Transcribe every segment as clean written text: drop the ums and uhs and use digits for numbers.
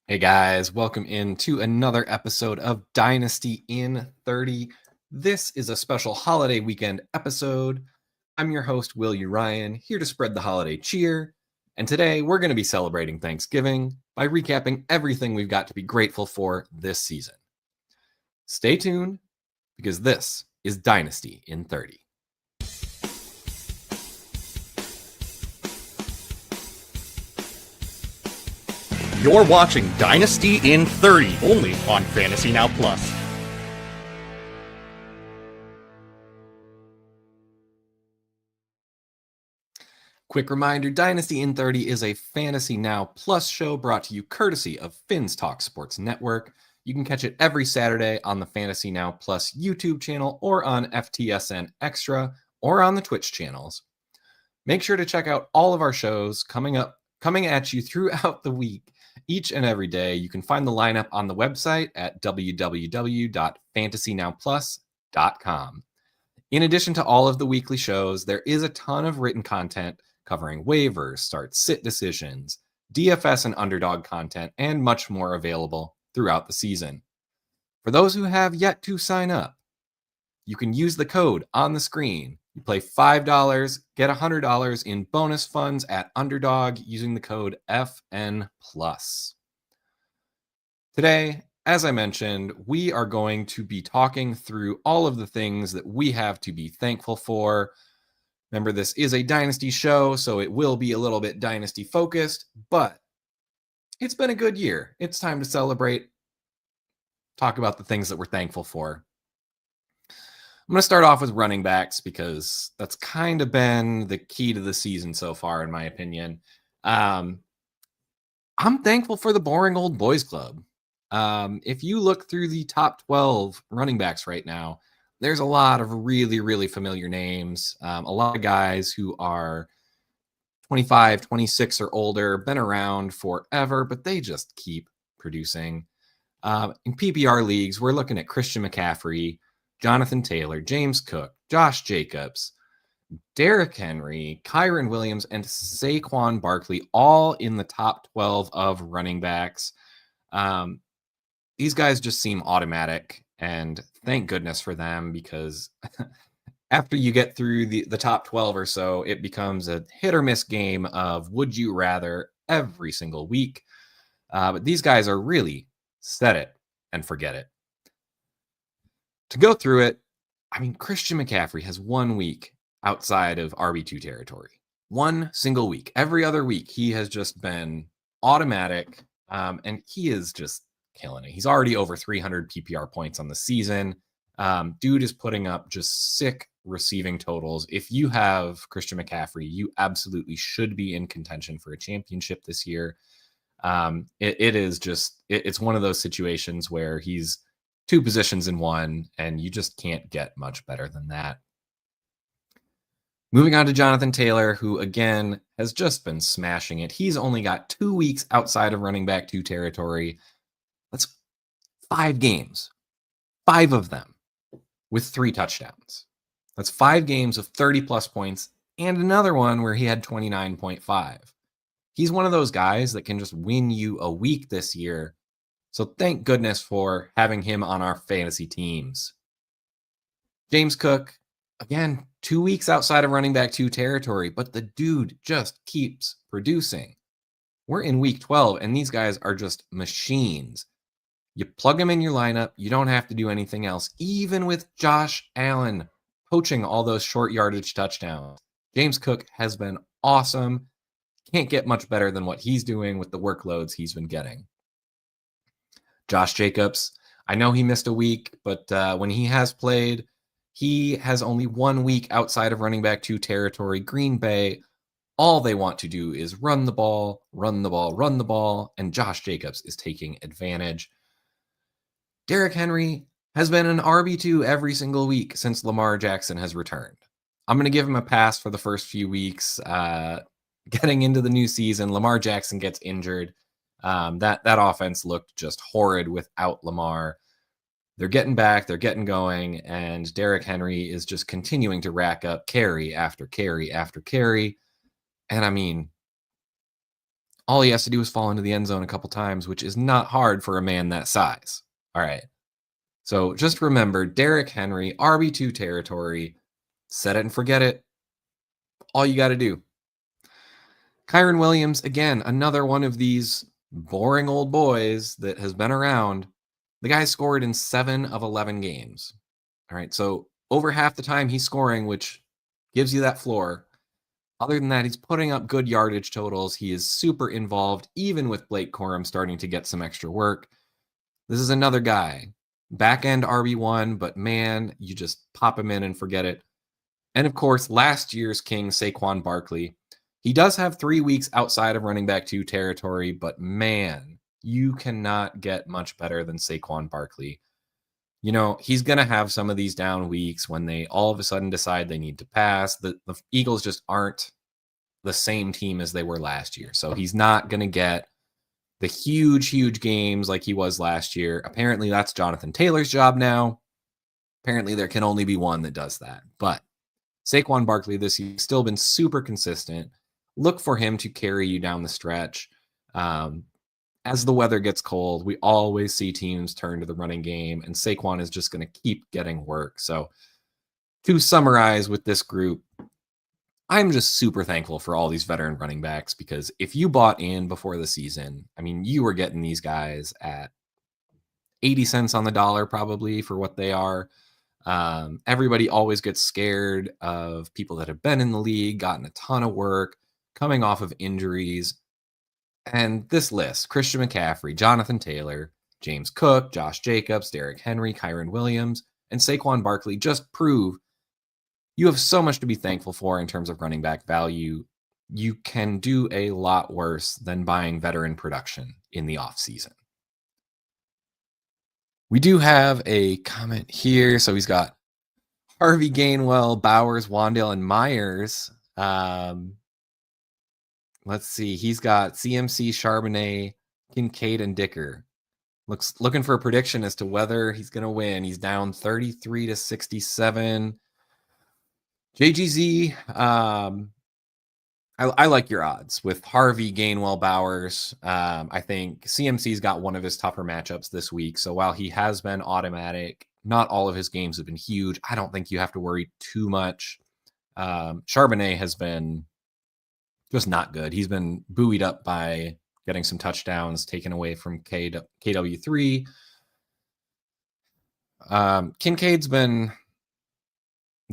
Hey guys, welcome into another episode of Dynasty in 30. This is a special holiday weekend episode. I'm your host, Will U. Ryan, here to spread the holiday cheer. And today we're going to be celebrating Thanksgiving by recapping everything we've got to be grateful for this season. Stay tuned because this is Dynasty in 30. You're watching Dynasty in 30, only on Fantasy Now Plus. Quick reminder, Dynasty in 30 is a Fantasy Now Plus show brought to you courtesy of Finn's Talk Sports Network. You can catch it every Saturday on the Fantasy Now Plus YouTube channel or on FTSN Extra or on the Twitch channels. Make sure to check out all of our shows coming at you throughout the week, each and every day. You can find the lineup on the website at www.fantasynowplus.com. In addition to all of the weekly shows, there is a ton of written content covering waivers, start-sit decisions, DFS and underdog content, and much more available throughout the season. For those who have yet to sign up, you can use the code on the screen. You play $5, get $100 in bonus funds at Underdog using the code FN+. Today, as I mentioned, we are going to be talking through all of the things that we have to be thankful for. Remember, this is a Dynasty show, so it will be a little bit Dynasty focused, but it's been a good year. It's time to celebrate, talk about the things that we're thankful for. I'm going to start off with running backs because that's kind of been the key to the season so far, in my opinion. I'm thankful for the boring old boys club. If you look through the top 12 running backs right now, there's a lot of really, really familiar names. A lot of guys who are 25, 26 or older, been around forever, but they just keep producing. In PPR leagues, we're looking at Christian McCaffrey, Jonathan Taylor, James Cook, Josh Jacobs, Derrick Henry, Kyron Williams, and Saquon Barkley, all in the top 12 of running backs. These guys just seem automatic, and thank goodness for them, because after you get through the top 12 or so, it becomes a hit or miss game of would you rather every single week. But these guys are really set it and forget it. To go through it, I mean, Christian McCaffrey has 1 week outside of RB2 territory. 1 single week. Every other week, he has just been automatic, and he is just killing it. He's already over 300 PPR points on the season. Dude is putting up just sick receiving totals. If you have Christian McCaffrey, you absolutely should be in contention for a championship this year. It's one of those situations where he's 2 positions in one, and you just can't get much better than that. Moving on to Jonathan Taylor, who again has just been smashing it. He's only got 2 weeks outside of running back 2 territory. That's 5 games, 5 of them with 3 touchdowns. That's 5 games of 30 plus points and another one where he had 29.5. He's one of those guys that can just win you a week this year. So thank goodness for having him on our fantasy teams. James Cook, again, 2 weeks outside of running back 2 territory, but the dude just keeps producing. We're in week 12, and these guys are just machines. You plug them in your lineup. You don't have to do anything else. Even with Josh Allen poaching all those short yardage touchdowns, James Cook has been awesome. Can't get much better than what he's doing with the workloads he's been getting. Josh Jacobs, I know he missed a week, but when he has played, he has only 1 week outside of running back 2 territory. Green Bay, all they want to do is run the ball, run the ball, run the ball, and Josh Jacobs is taking advantage. Derrick Henry has been an RB2 every single week since Lamar Jackson has returned. I'm going to give him a pass for the first few weeks. Getting into the new season, Lamar Jackson gets injured. That offense looked just horrid without Lamar. They're getting back, they're getting going, and Derrick Henry is just continuing to rack up carry after carry after carry. And I mean, All he has to do is fall into the end zone a couple times, which is not hard for a man that size. All right. So just remember, Derrick Henry, RB2 territory, set it and forget it. All you got to do. Kyren Williams, again, another one of these boring old boys that has been around. The guy scored in 7 of 11 games. All right, so over half the time he's scoring, which gives you that floor. Other than that, he's putting up good yardage totals. He is super involved, even with Blake Corum starting to get some extra work. This is another guy, back end RB1, but man, you just pop him in and forget it. And of course, last year's king, Saquon Barkley. He does have 3 weeks outside of running back 2 territory, but man, you cannot get much better than Saquon Barkley. You know, he's going to have some of these down weeks when they all of a sudden decide they need to pass. The Eagles just aren't the same team as they were last year. So he's not going to get the huge games like he was last year. Apparently, that's Jonathan Taylor's job now. Apparently, there can only be one that does that. But Saquon Barkley this year has still been super consistent. Look for him to carry you down the stretch. As the weather gets cold, we always see teams turn to the running game, and Saquon is just going to keep getting work. So to summarize with this group, I'm just super thankful for all these veteran running backs, because if you bought in before the season, I mean, you were getting these guys at 80 cents on the dollar probably for what they are. Everybody always gets scared of people that have been in the league, gotten a ton of work, coming off of injuries. And this list, Christian McCaffrey, Jonathan Taylor, James Cook, Josh Jacobs, Derrick Henry, Kyren Williams, and Saquon Barkley just prove you have so much to be thankful for in terms of running back value. You can do a lot worse than buying veteran production in the offseason. We do have a comment here. So he's got Harvey, Gainwell, Bowers, Wandale, and Myers. Let's see. He's got CMC, Charbonnet, Kincaid, and Dicker. Looking for a prediction as to whether he's going to win. He's down 33-67. JGZ, I like your odds with Harvey, Gainwell, Bowers. I think CMC's got one of his tougher matchups this week. So while he has been automatic, not all of his games have been huge. I don't think you have to worry too much. Charbonnet has been just not good. He's been buoyed up by getting some touchdowns taken away from KW3. Kincaid's been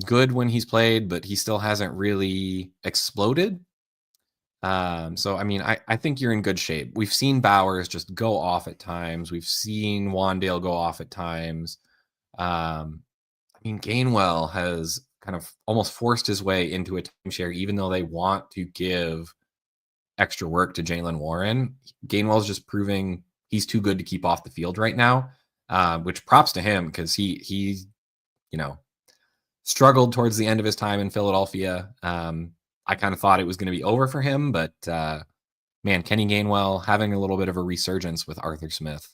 good when he's played, but he still hasn't really exploded. So, I mean, I think you're in good shape. We've seen Bowers just go off at times. We've seen Wandale go off at times. I mean, Gainwell has kind of almost forced his way into a timeshare, even though they want to give extra work to Jaylen Warren. Gainwell's just proving he's too good to keep off the field right now, which props to him, because he struggled towards the end of his time in Philadelphia. I kind of thought it was going to be over for him, but man, Kenny Gainwell having a little bit of a resurgence with Arthur Smith.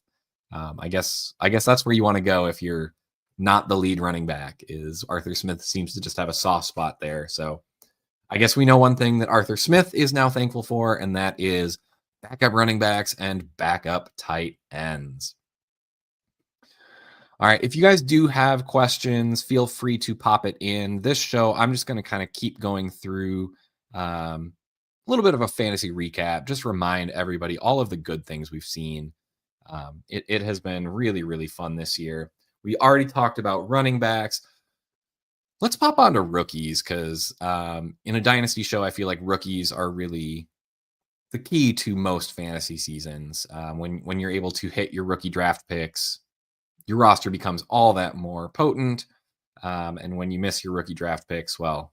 I guess that's where you want to go if you're not the lead running back. Is Arthur Smith seems to just have a soft spot there. So I guess we know one thing that Arthur Smith is now thankful for, and that is backup running backs and backup tight ends. All right, if you guys do have questions, feel free to pop it in. This show, I'm just going to kind of keep going through a little bit of a fantasy recap, just remind everybody all of the good things we've seen. It has been really, really fun this year. We already talked about running backs. Let's pop on to rookies, because in a dynasty show, I feel like rookies are really the key to most fantasy seasons. When you're able to hit your rookie draft picks, your roster becomes all that more potent. And when you miss your rookie draft picks, well,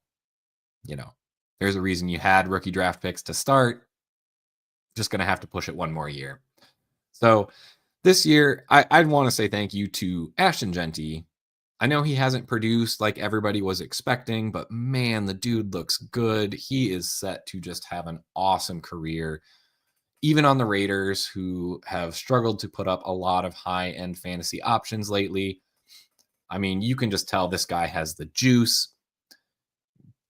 there's a reason you had rookie draft picks to start. Just going to have to push it one more year. So this year, I'd want to say thank you to Ashton Genty. I know he hasn't produced like everybody was expecting, but man, the dude looks good. He is set to just have an awesome career. Even on the Raiders, who have struggled to put up a lot of high-end fantasy options lately. I mean, you can just tell this guy has the juice.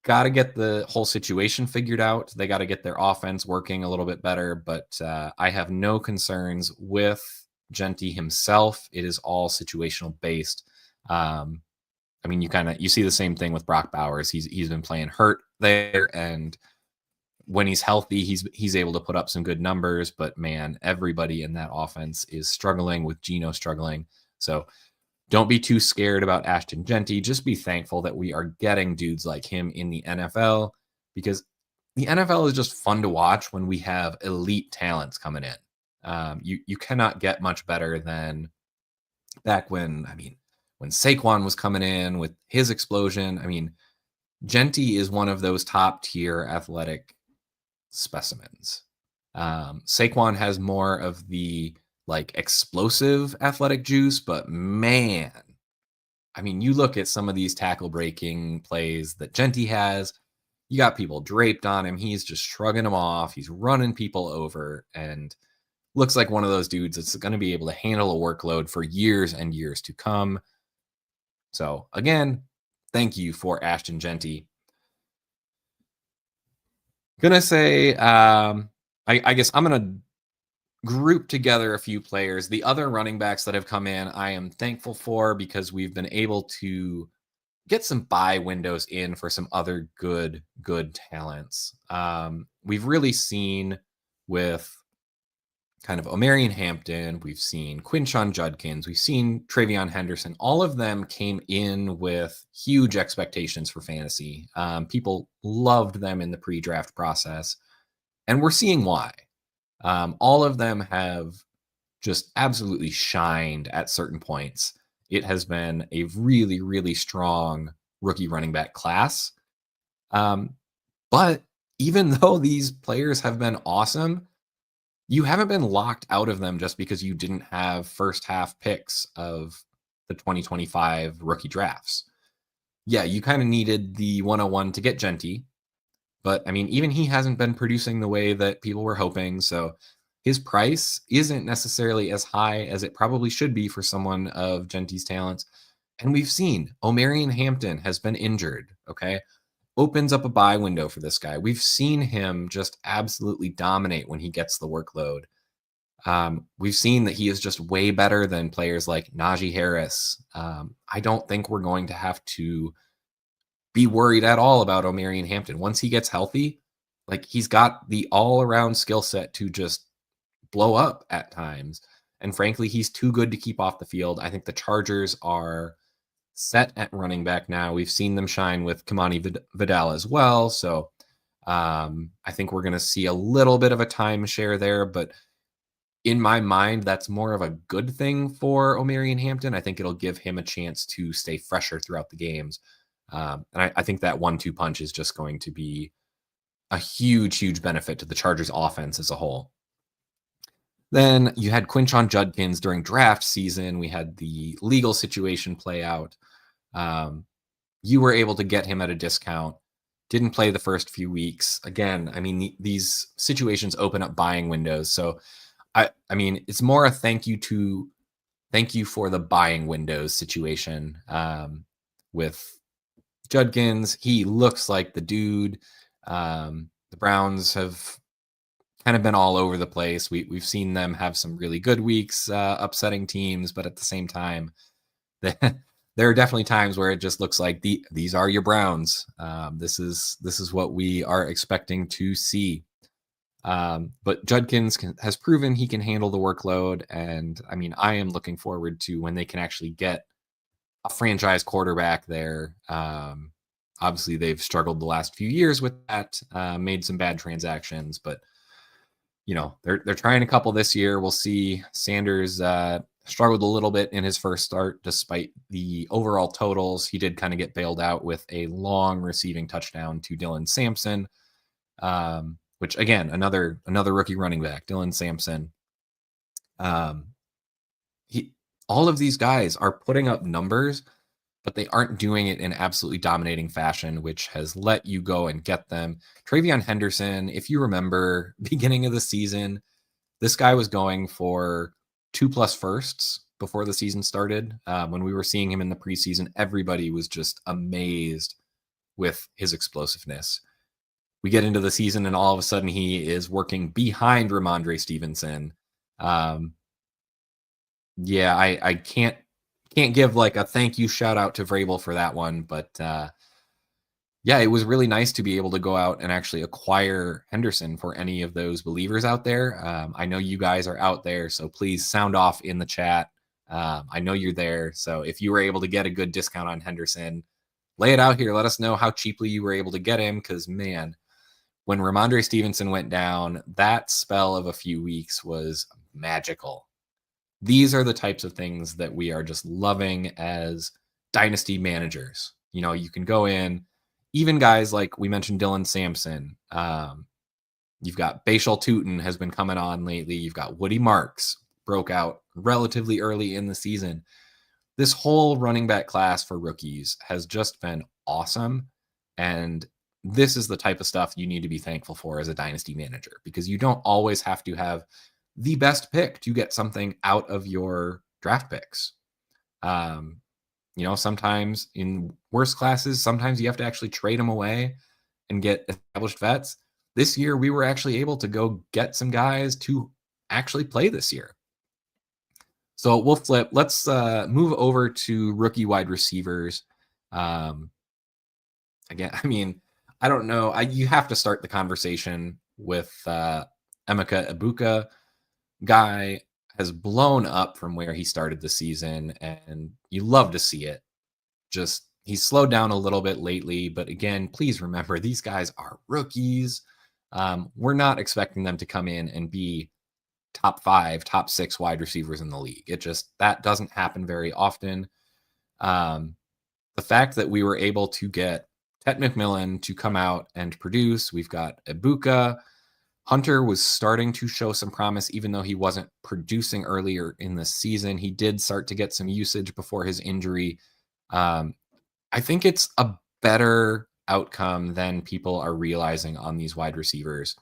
got to get the whole situation figured out. They got to get their offense working a little bit better, but I have no concerns with Genty himself. It is all situational based. I mean, you see the same thing with Brock Bowers. He's been playing hurt there, and when he's healthy, he's able to put up some good numbers. But man, everybody in that offense is struggling, with Geno struggling. So don't be too scared about Ashton Genty. Just be thankful that we are getting dudes like him in the NFL, because the NFL is just fun to watch when we have elite talents coming in. You cannot get much better than back when, when Saquon was coming in with his explosion. I mean, Genty is one of those top tier athletic specimens. Saquon has more of the like explosive athletic juice, but man, I mean, you look at some of these tackle breaking plays that Genty has, you got people draped on him. He's just shrugging them off. He's running people over, and looks like one of those dudes that's going to be able to handle a workload for years and years to come. So again, thank you for Ashton Genty. Gonna say, I guess I'm gonna group together a few players. The other running backs that have come in, I am thankful for, because we've been able to get some buy windows in for some other good talents. We've really seen with kind of Omarion Hampton, we've seen Quinshon Judkins, we've seen Travion Henderson. All of them came in with huge expectations for fantasy. People loved them in the pre-draft process, and we're seeing why. All of them have just absolutely shined at certain points. It has been a really, really strong rookie running back class. But even though these players have been awesome, you haven't been locked out of them just because you didn't have first half picks of the 2025 rookie drafts. Yeah, you kind of needed the 101 to get Genty, but I mean, even he hasn't been producing the way that people were hoping. So his price isn't necessarily as high as it probably should be for someone of Genty's talents. And we've seen Omarion Hampton has been injured. Okay. Opens up a buy window for this guy. We've seen him just absolutely dominate when he gets the workload. We've seen that he is just way better than players like Najee Harris. I don't think we're going to have to be worried at all about Omarion Hampton. Once he gets healthy, like, he's got the all-around skill set to just blow up at times. And frankly, he's too good to keep off the field. I think the Chargers are set at running back now. We've seen them shine with Kamani Vidal as well. So I think we're going to see a little bit of a timeshare there, but in my mind, that's more of a good thing for Omarion Hampton. I think it'll give him a chance to stay fresher throughout the games. And I think that 1-2 punch is just going to be a huge benefit to the Chargers offense as a whole. Then you had Quinshon Judkins during draft season. We had the legal situation play out. You were able to get him at a discount. Didn't play the first few weeks. Again, I mean, these situations open up buying windows. So I mean, it's more a thank you for the buying windows situation. With Judkins, he looks like the dude. The Browns have kind of been all over the place. We've seen them have some really good weeks, upsetting teams, but at the same time, there are definitely times where it just looks like these are your Browns. This is what we are expecting to see. But Judkins has proven he can handle the workload, and I mean, I am looking forward to when they can actually get a franchise quarterback there. Obviously, they've struggled the last few years with that, made some bad transactions, but you know, they're trying a couple this year. We'll see. Sanders struggled a little bit in his first start, despite the overall totals. He did kind of get bailed out with a long receiving touchdown to Dylan Sampson, which again, another rookie running back, Dylan Sampson. All of these guys are putting up numbers, but they aren't doing it in absolutely dominating fashion, which has let you go and get them. Travion Henderson, if you remember, beginning of the season, this guy was going for 2+ firsts before the season started. When we were seeing him in the preseason, everybody was just amazed with his explosiveness. We get into the season and all of a sudden he is working behind Ramondre Stevenson. Yeah, I can't give like a thank you shout out to Vrabel for that one, but yeah, it was really nice to be able to go out and actually acquire Henderson for any of those believers out there. I know you guys are out there, so please sound off in the chat. I know you're there, so if you were able to get a good discount on Henderson, lay it out here. Let us know how cheaply you were able to get him, because man, when Ramondre Stevenson went down, that spell of a few weeks was magical. These are the types of things that we are just loving as dynasty managers. You know, you can go in, even guys like we mentioned Dylan Sampson. You've got Bashal Tootin has been coming on lately. You've got Woody Marks, broke out relatively early in the season. This whole running back class for rookies has just been awesome. And this is the type of stuff you need to be thankful for as a dynasty manager, because you don't always have to have the best pick to get something out of your draft picks. You know, sometimes in worse classes, sometimes you have to actually trade them away and get established vets. This year, we were actually able to go get some guys to actually play this year. So we'll flip. Let's move over to rookie wide receivers. Again, I mean, I don't know. You have to start the conversation with Emeka Ibuka. Guy has blown up from where he started the season, and you love to see it. Just he's slowed down a little bit lately, but again, please remember these guys are rookies. We're not expecting them to come in and be top 5, top 6 wide receivers in the league. That doesn't happen very often. The fact that we were able to get Tet McMillan to come out and produce, we've got Ibuka. Hunter was starting to show some promise, even though he wasn't producing earlier in the season. He did start to get some usage before his injury. I think it's a better outcome than people are realizing on these wide receivers.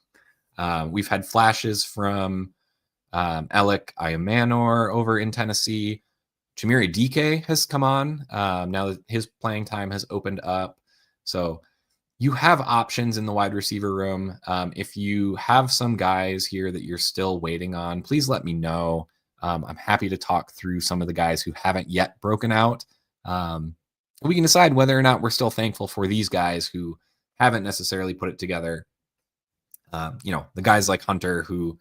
We've had flashes from Alec Ayamanor over in Tennessee. Chimere Dike has come on now that his playing time has opened up. So you have options in the wide receiver room. If you have some guys here that you're still waiting on, please let me know. I'm happy to talk through some of the guys who haven't yet broken out. We can decide whether or not we're still thankful for these guys who haven't necessarily put it together. You know, the guys like Hunter who,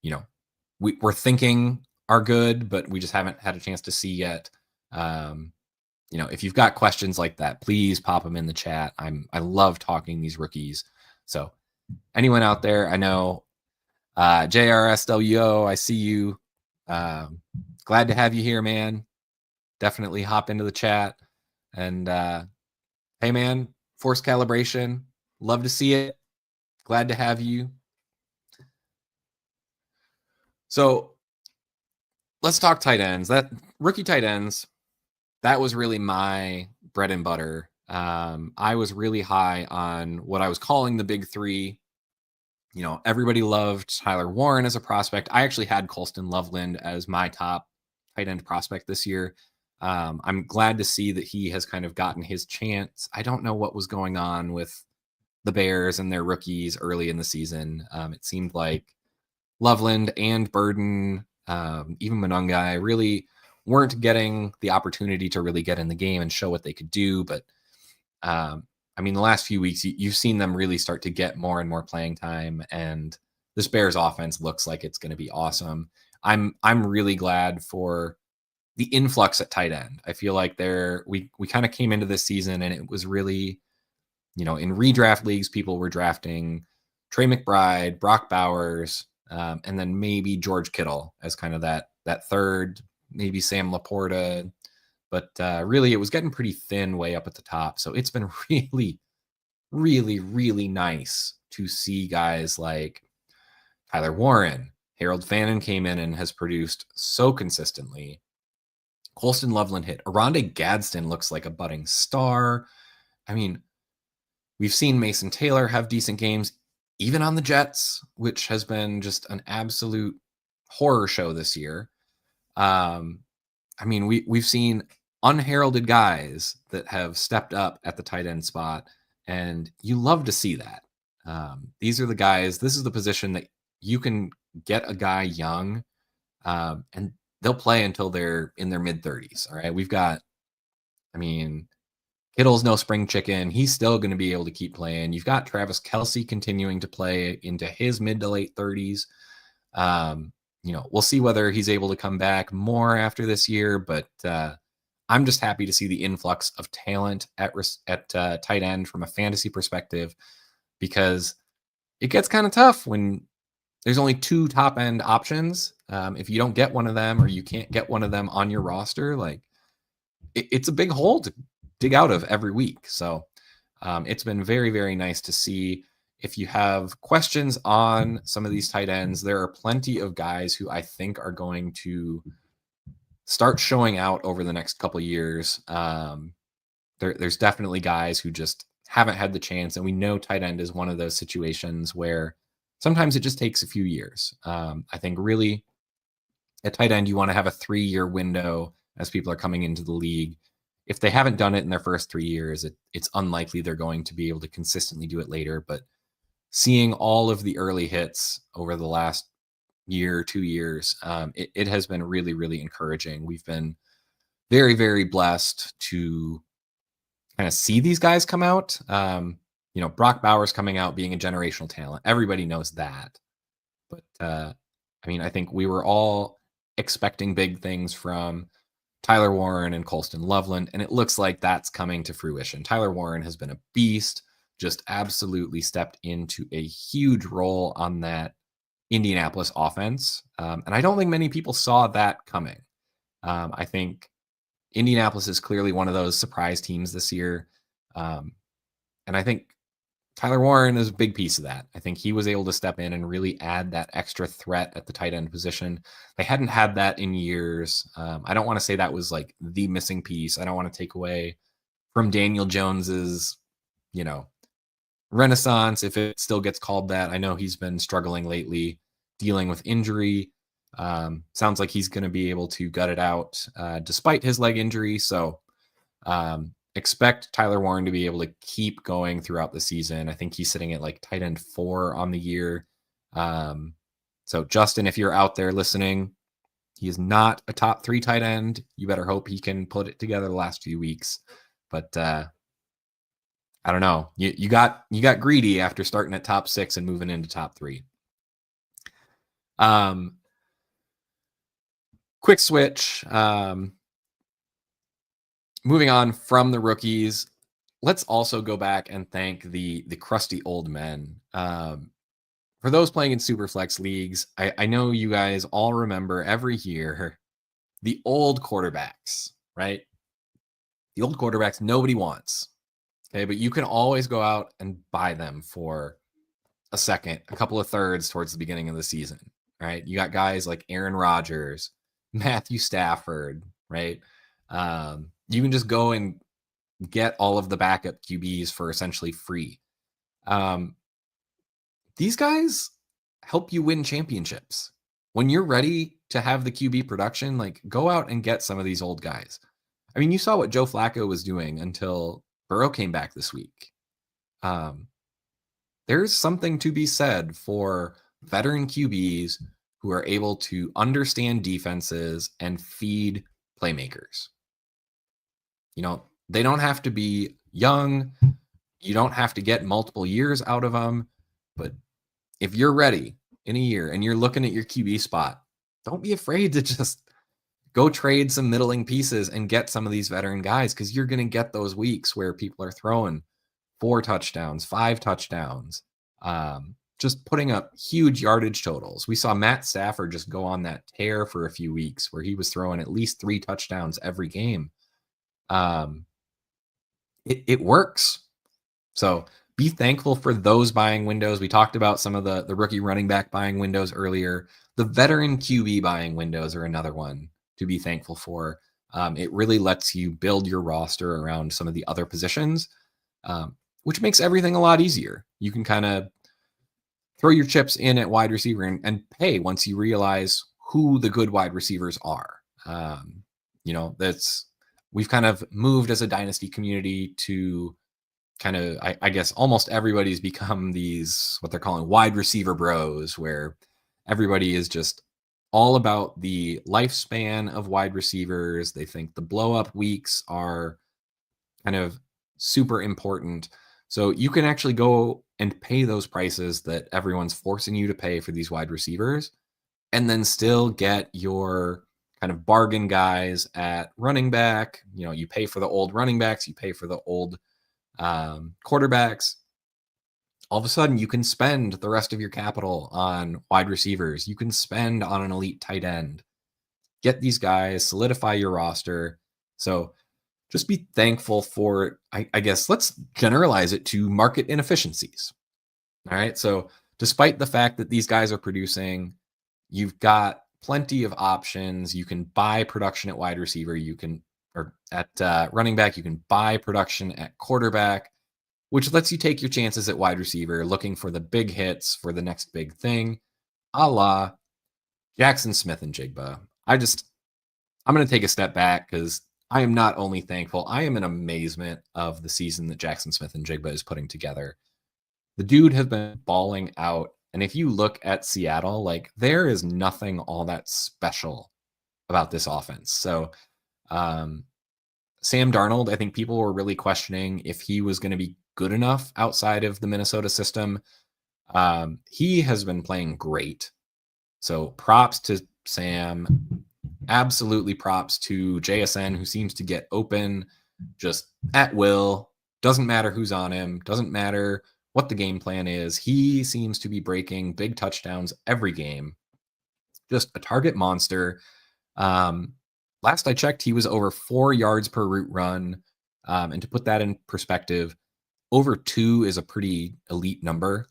you know, we're thinking are good, but we just haven't had a chance to see yet. You know, if you've got questions like that, please pop them in the chat. I love talking these rookies. So anyone out there, I know JRSWO, I see you. Glad to have you here, man. Definitely hop into the chat. And hey, man, force calibration. Love to see it. Glad to have you. So let's talk tight ends. That rookie tight ends, that was really my bread and butter. I was really high on what I was calling the big 3. You know, everybody loved Tyler Warren as a prospect. I actually had Colston Loveland as my top tight end prospect this year. I'm glad to see that he has kind of gotten his chance. I don't know what was going on with the Bears and their rookies early in the season. It seemed like Loveland and Burden, even Monungai, really weren't getting the opportunity to really get in the game and show what they could do. But I mean, the last few weeks, you've seen them really start to get more and more playing time, and this Bears offense looks like it's going to be awesome. I'm really glad for the influx at tight end. I feel like we kind of came into this season and it was really, you know, in redraft leagues, people were drafting Trey McBride, Brock Bowers, and then maybe George Kittle as kind of that third, maybe Sam Laporta. But really, it was getting pretty thin way up at the top. So it's been really, really, really nice to see guys like Tyler Warren. Harold Fannin came in and has produced so consistently. Colston Loveland hit. Aronde Gadsden looks like a budding star. I mean, we've seen Mason Taylor have decent games, even on the Jets, which has been just an absolute horror show this year. I mean, we've seen unheralded guys that have stepped up at the tight end spot. And you love to see that. These are the guys, this is the position that you can get a guy young, and they'll play until they're in their mid 30s. All right. We've got, I mean, Kittle's no spring chicken. He's still going to be able to keep playing. You've got Travis Kelce continuing to play into his mid to late 30s. We'll see whether he's able to come back more after this year, but I'm just happy to see the influx of talent at tight end from a fantasy perspective, because it gets kind of tough when there's only 2 top end options. If you don't get one of them, or you can't get one of them on your roster, like it's a big hole to dig out of every week. So it's been very, very nice to see. If you have questions on some of these tight ends, there are plenty of guys who I think are going to start showing out over the next couple of years. There's definitely guys who just haven't had the chance, and we know tight end is one of those situations where sometimes it just takes a few years. I think really at tight end, you want to have a 3-year window as people are coming into the league. If they haven't done it in their first 3 years, it's unlikely they're going to be able to consistently do it later. But seeing all of the early hits over the last year, 2 years, it has been really, really encouraging. We've been very, very blessed to kind of see these guys come out. Brock Bowers coming out being a generational talent. Everybody knows that. But I think we were all expecting big things from Tyler Warren and Colston Loveland, and it looks like that's coming to fruition. Tyler Warren has been a beast, just absolutely stepped into a huge role on that Indianapolis offense. And I don't think many people saw that coming. I think Indianapolis is clearly one of those surprise teams this year. And I think Tyler Warren is a big piece of that. I think he was able to step in and really add that extra threat at the tight end position. They hadn't had that in years. I don't want to say that was like the missing piece. I don't want to take away from Daniel Jones's, renaissance, if it still gets called that. I know he's been struggling lately, dealing with injury. Sounds like he's going to be able to gut it out despite his leg injury. So expect Tyler Warren to be able to keep going throughout the season. I think he's sitting at like tight end 4 on the year. So Justin, if you're out there listening, he is not a top 3 tight end. You better hope he can put it together the last few weeks. But I don't know. You got greedy after starting at top 6 and moving into top 3. Quick switch. Moving on from the rookies, let's also go back and thank the crusty old men. For those playing in Superflex leagues, I know you guys all remember every year the old quarterbacks, right? The old quarterbacks nobody wants. Okay, but you can always go out and buy them for a second, a couple of thirds towards the beginning of the season, right? You got guys like Aaron Rodgers, Matthew Stafford, right? You can just go and get all of the backup QBs for essentially free. These guys help you win championships. When you're ready to have the QB production, like go out and get some of these old guys. I mean, you saw what Joe Flacco was doing until Burrow came back this week. There's something to be said for veteran QBs who are able to understand defenses and feed playmakers. They don't have to be young. You don't have to get multiple years out of them. But if you're ready in a year and you're looking at your QB spot, don't be afraid to just go trade some middling pieces and get some of these veteran guys, because you're going to get those weeks where people are throwing 4 touchdowns, 5 touchdowns, just putting up huge yardage totals. We saw Matt Stafford just go on that tear for a few weeks where he was throwing at least 3 touchdowns every game. It works. So be thankful for those buying windows. We talked about some of the rookie running back buying windows earlier. The veteran QB buying windows are another one to be thankful for. It really lets you build your roster around some of the other positions, which makes everything a lot easier. You can kind of throw your chips in at wide receiver and pay once you realize who the good wide receivers are. We've kind of moved as a dynasty community to kind of, I guess almost everybody's become these, what they're calling wide receiver bros, where everybody is just all about the lifespan of wide receivers. They think the blow up weeks are kind of super important. So you can actually go and pay those prices that everyone's forcing you to pay for these wide receivers, and then still get your kind of bargain guys at running back. You know, you pay for the old running backs, you pay for the old quarterbacks. All of a sudden, you can spend the rest of your capital on wide receivers. You can spend on an elite tight end. Get these guys, solidify your roster. So just be thankful for, I guess, let's generalize it to market inefficiencies. All right. So despite the fact that these guys are producing, you've got plenty of options. You can buy production at wide receiver. You can, or at running back, you can buy production at quarterback, which lets you take your chances at wide receiver, looking for the big hits for the next big thing, a la Jackson Smith and Jigba. I'm going to take a step back because I am not only thankful, I am in amazement of the season that Jackson Smith and Jigba is putting together. The dude has been balling out. And if you look at Seattle, like there is nothing all that special about this offense. So, Sam Darnold, I think people were really questioning if he was going to be good enough outside of the Minnesota system. He has been playing great. So props to Sam. Absolutely props to JSN, who seems to get open just at will. Doesn't matter who's on him. Doesn't matter what the game plan is. He seems to be breaking big touchdowns every game. Just a target monster. Last I checked, he was over 4 yards per route run. And to put that in perspective, over 2 is a pretty elite number.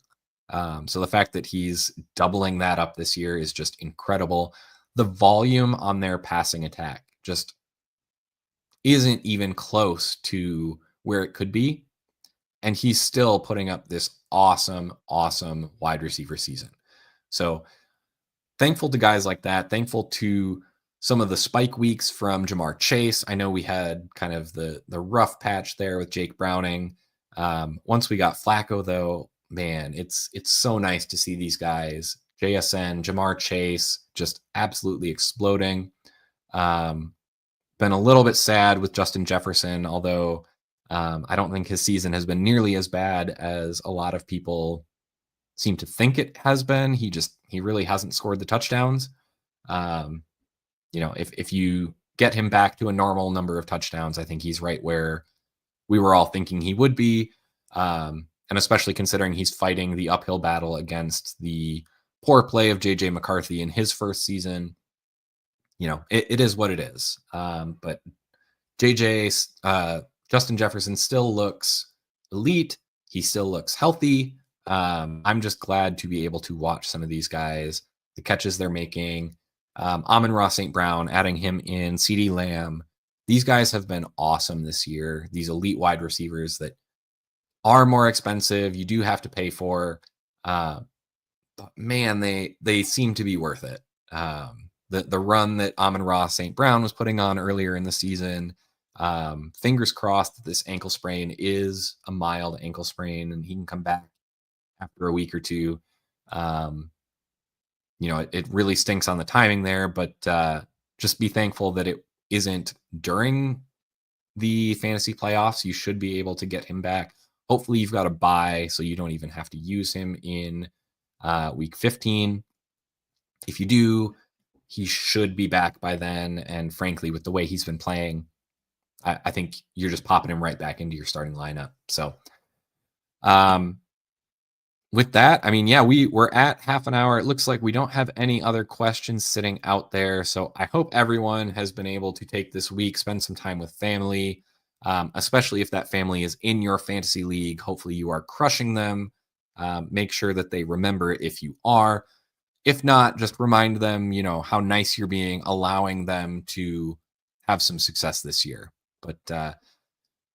So the fact that he's doubling that up this year is just incredible. The volume on their passing attack just isn't even close to where it could be. And he's still putting up this awesome wide receiver season. So thankful to guys like that. Thankful to some of the spike weeks from Jamar Chase. I know we had kind of the rough patch there with Jake Browning. Once we got Flacco, though, man, it's so nice to see these guys, JSN, Jamar Chase, just absolutely exploding. Been a little bit sad with Justin Jefferson, although I don't think his season has been nearly as bad as a lot of people seem to think it has been. He really hasn't scored the touchdowns. If you get him back to a normal number of touchdowns, I think he's right where we were all thinking he would be. And especially considering he's fighting the uphill battle against the poor play of JJ McCarthy in his first season. It is what it is. But Justin Jefferson still looks elite. He still looks healthy. I'm just glad to be able to watch some of these guys, the catches they're making. Amon-Ra St. Brown, adding him in, CeeDee Lamb. These guys have been awesome this year. These elite wide receivers that are more expensive, you do have to pay for. But man, they seem to be worth it. The run that Amon-Ra St. Brown was putting on earlier in the season, fingers crossed that this ankle sprain is a mild ankle sprain and he can come back after a week or two. It really stinks on the timing there, but just be thankful that it isn't during the fantasy playoffs. You should be able to get him back. Hopefully you've got a bye, so you don't even have to use him in week 15. If you do, he should be back by then. And frankly, with the way he's been playing, I think you're just popping him right back into your starting lineup. So with that, we're at half an hour. It looks like we don't have any other questions sitting out there. So I hope everyone has been able to take this week, spend some time with family, especially if that family is in your fantasy league. Hopefully you are crushing them. Make sure that they remember it if you are. If not, just remind them, how nice you're being, allowing them to have some success this year. But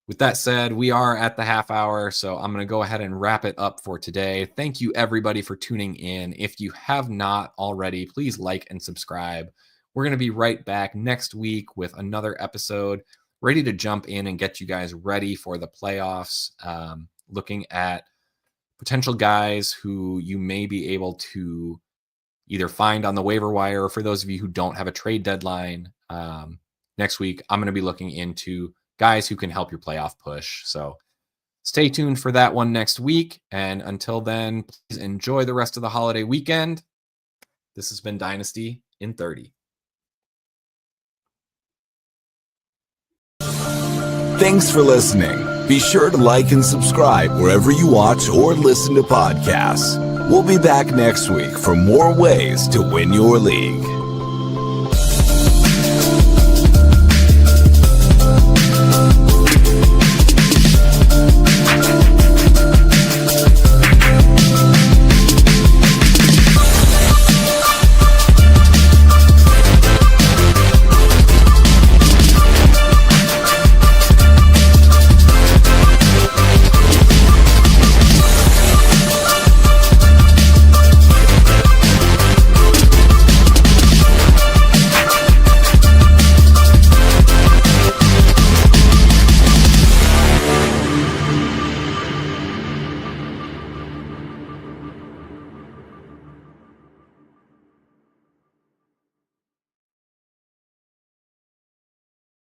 with that said, we are at the half hour, so I'm going to go ahead and wrap it up for today. Thank you, everybody, for tuning in. If you have not already, please like and subscribe. We're going to be right back next week with another episode. ready to jump in and get you guys ready for the playoffs. Looking at potential guys who you may be able to either find on the waiver wire, or for those of you who don't have a trade deadline, next week, I'm going to be looking into guys who can help your playoff push. So stay tuned for that one next week. And until then, please enjoy the rest of the holiday weekend. This has been Dynasty in 30. Thanks for listening. Be sure to like and subscribe wherever you watch or listen to podcasts. We'll be back next week for more ways to win your league.